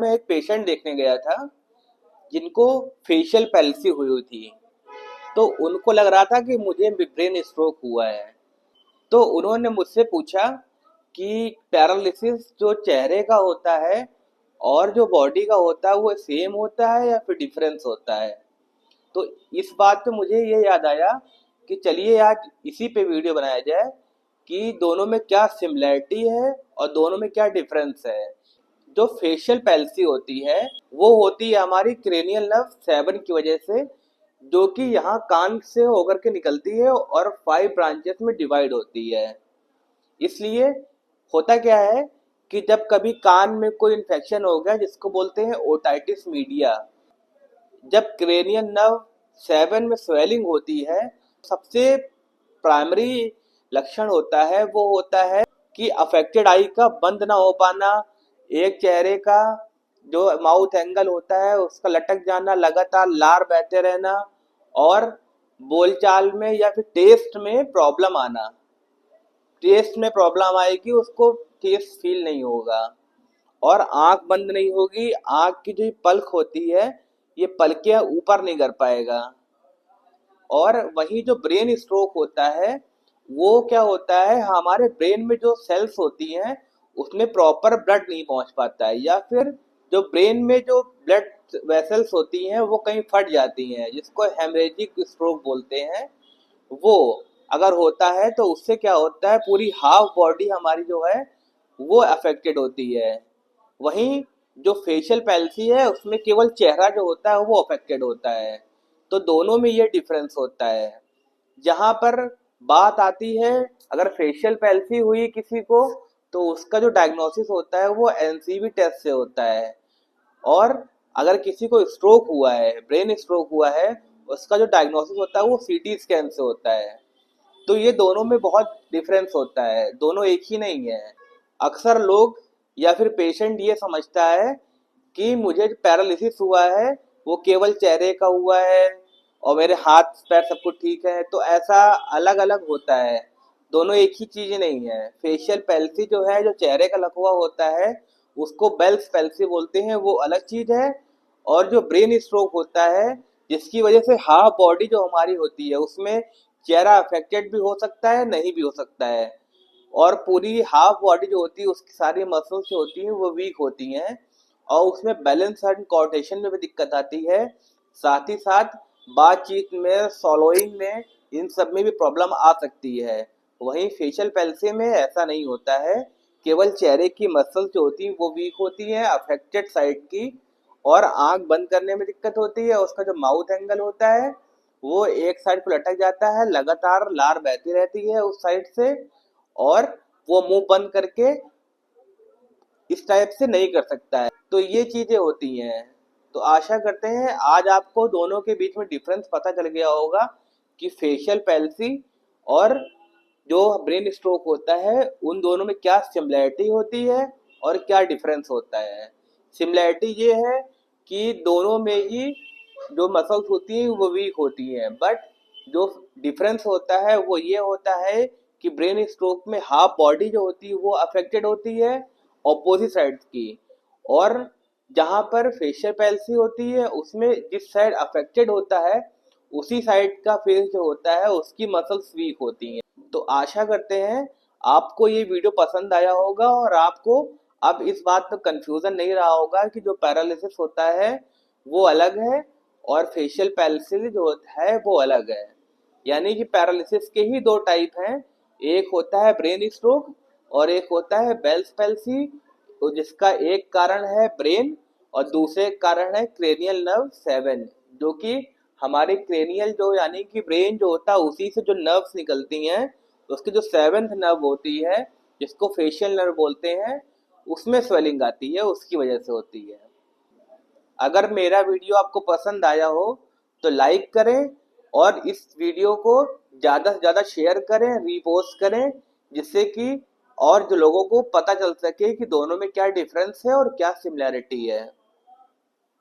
मैं एक पेशेंट देखने गया था जिनको फेशियल पैल्सी हुई थी। तो उनको लग रहा था कि मुझे ब्रेन स्ट्रोक हुआ है। तो उन्होंने मुझसे पूछा कि पैरालिसिस जो चेहरे का होता है और जो बॉडी का होता है वो सेम होता है या फिर डिफरेंस होता है। तो इस बात पे मुझे ये याद आया कि चलिए आज इसी पे वीडियो बनाया जाए कि दोनों में क्या सिमिलैरिटी है और दोनों में क्या डिफरेंस है। जो फेशियल पैल्सी होती है वो होती है हमारी क्रेनियल नर्व 7 की वजह से, जो कि यहाँ कान से होकर के निकलती है और 5 ब्रांचेस में डिवाइड होती है। इसलिए होता क्या है कि जब कभी कान में कोई इन्फेक्शन हो गया जिसको बोलते हैं ओटाइटिस मीडिया, जब क्रेनियल नर्व 7 में स्वेलिंग होती है, सबसे प्राइमरी लक्षण होता है वो होता है कि अफेक्टेड आई का बंद ना हो पाना, एक चेहरे का जो माउथ एंगल होता है उसका लटक जाना, लगातार लार बहते रहना और बोलचाल में या फिर टेस्ट में प्रॉब्लम आना। टेस्ट में प्रॉब्लम आएगी, उसको टेस्ट फील नहीं होगा और आंख बंद नहीं होगी। आंख की जो पलक होती है ये पलकें ऊपर नहीं कर पाएगा। और वही जो ब्रेन स्ट्रोक होता है वो क्या होता है, हमारे ब्रेन में जो सेल्स होती हैं उसमें प्रॉपर ब्लड नहीं पहुंच पाता है, या फिर जो ब्रेन में जो ब्लड वेसल्स होती हैं वो कहीं फट जाती हैं जिसको हेमरेजिक स्ट्रोक बोलते हैं। वो अगर होता है तो उससे क्या होता है, पूरी हाफ बॉडी हमारी जो है वो अफेक्टेड होती है। वहीं जो फेशियल पैल्सी है उसमें केवल चेहरा जो होता है वो अफेक्टेड होता है। तो दोनों में ये डिफरेंस होता है। जहाँ पर बात आती है, अगर फेशियल पैल्सी हुई किसी को तो उसका जो डायग्नोसिस होता है वो एनसीवी टेस्ट से होता है। और अगर किसी को स्ट्रोक हुआ है, ब्रेन स्ट्रोक हुआ है, उसका जो डायग्नोसिस होता है वो सीटी स्कैन से होता है। तो ये दोनों में बहुत डिफरेंस होता है, दोनों एक ही नहीं है। अक्सर लोग या फिर पेशेंट ये समझता है कि मुझे पैरालिसिस हुआ है वो केवल चेहरे का हुआ है और मेरे हाथ पैर सब कुछ ठीक है, तो ऐसा अलग अलग होता है। दोनों एक ही चीज नहीं है। फेशियल पैल्सी जो है, जो चेहरे का लकवा होता है उसको बेल्स पैल्सी बोलते हैं, वो अलग चीज है। और जो ब्रेन स्ट्रोक होता है जिसकी वजह से हाफ बॉडी जो हमारी होती है उसमें चेहरा अफेक्टेड भी हो सकता है, नहीं भी हो सकता है, और पूरी हाफ बॉडी जो होती है उसकी सारी मसल्स जो होती हैं वो वीक होती हैं और उसमें बैलेंस एंड कोऑर्डिनेशन में भी दिक्कत आती है। साथ ही साथ बातचीत में, सॉलोइंग में, इन सब में भी प्रॉब्लम आ सकती है। वहीं फेशियल पैल्सी में ऐसा नहीं होता है। केवल चेहरे की मसल्स जो होती हैं वो वीक होती हैं अफेक्टेड साइड की, और आंख बंद करने में दिक्कत होती है। उसका जो माउथ एंगल होता है वो एक साइड को लटक जाता है, लगातार लार बहती रहती है उस साइड से, और वो मुंह बंद करके इस टाइप से नहीं कर सकता है। तो ये चीजें होती हैं। तो आशा करते हैं आज आपको दोनों के बीच में डिफरेंस पता चल गया होगा कि फेशियल पैल्सी और जो ब्रेन स्ट्रोक होता है उन दोनों में क्या सिमिलैरिटी होती है और क्या डिफरेंस होता है। सिमिलैरिटी ये है कि दोनों में ही जो मसल्स होती हैं वो वीक होती हैं, बट जो डिफरेंस होता है वो ये होता है कि ब्रेन स्ट्रोक में हाफ बॉडी जो होती है वो अफेक्टेड होती है ऑपोजिट साइड की, और जहाँ पर फेशियल पैल्सी होती है उसमें जिस साइड अफेक्टेड होता है उसी साइड का फेस जो होता है उसकी मसल्स वीक होती हैं। तो आशा करते हैं आपको ये वीडियो पसंद आया होगा और आपको अब इस बात पर कंफ्यूजन नहीं रहा होगा कि जो पैरालिसिस होता है वो अलग है और फेशियल पैल्सी जो होता है वो अलग है। यानी कि पैरालिसिस के ही दो टाइप हैं, एक होता है ब्रेन स्ट्रोक और एक होता है बेल्स पैल्सी, तो जिसका एक कारण है ब्रेन और दूसरे कारण है क्रेनियल नर्व 7, जो कि हमारे क्रेनियल जो यानी कि ब्रेन जो होता है उसी से जो नर्व्स निकलती हैं, उसकी जो 7th नर्व होती है जिसको फेशियल नर्व बोलते हैं उसमें स्वेलिंग आती है, उसकी वजह से होती है। अगर मेरा वीडियो आपको पसंद आया हो तो लाइक करें और इस वीडियो को ज़्यादा से ज़्यादा शेयर करें, रीपोस्ट करें, जिससे कि और जो लोगों को पता चल सके कि दोनों में क्या डिफरेंस है और क्या सिमिलैरिटी है।